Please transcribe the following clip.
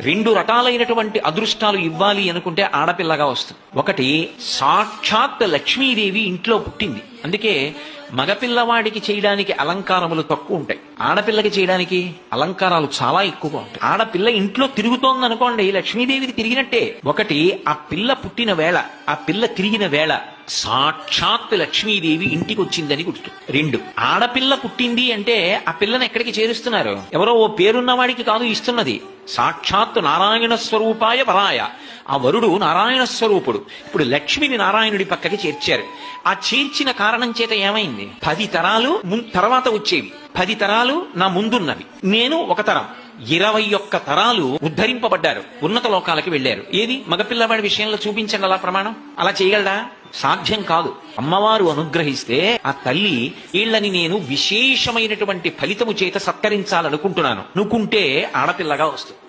రెండు రకాలైనటువంటి అదృష్టాలు ఇవ్వాలి అనుకుంటే ఆడపిల్లగా వస్తుంది. ఒకటి, సాక్షాత్ లక్ష్మీదేవి ఇంట్లో పుట్టింది, అందుకే మగపిల్లవాడికి చేయడానికి అలంకారములు తక్కువ ఉంటాయి, ఆడపిల్లకి చేయడానికి అలంకారాలు చాలా ఎక్కువగా ఉంటాయి. ఆడపిల్ల ఇంట్లో తిరుగుతోంది అనుకోండి, లక్ష్మీదేవికి తిరిగినట్టే. ఒకటి, ఆ పిల్ల పుట్టిన వేళ, ఆ పిల్ల తిరిగిన వేళ సాక్షాత్ లక్ష్మీదేవి ఇంటికి వచ్చిందని గుర్తు. రెండు, ఆడపిల్ల పుట్టింది అంటే ఆ పిల్లని ఎక్కడికి చేరుస్తున్నారు? ఎవరో ఓ పేరున్నవాడికి కాదు ఇస్తున్నది, సాక్షాత్ నారాయణ స్వరూపాయ వరాయ. ఆ వరుడు నారాయణ స్వరూపుడు. ఇప్పుడు లక్ష్మిని నారాయణుడి పక్కకి చేర్చారు. ఆ చేర్చిన కారణం చేత ఏమైంది? 10 తరాలు తర్వాత వచ్చేవి, 10 తరాలు నా ముందున్నవి, నేను ఒక తరం, 21 తరాలు ఉద్ధరింపబడ్డారు, ఉన్నత లోకాలకి వెళ్లారు. ఏది మగపిల్లవాడి విషయంలో చూపించండి అలా ప్రమాణం. అలా చేయగలడా? సాధ్యం కాదు. అమ్మవారు అనుగ్రహిస్తే ఆ తల్లి వీళ్ళని నేను విశేషమైనటువంటి ఫలితము చేత సత్కరించాలనుకుంటున్నాను అనుకుంటే ఆడపిల్లగా వస్తుంది.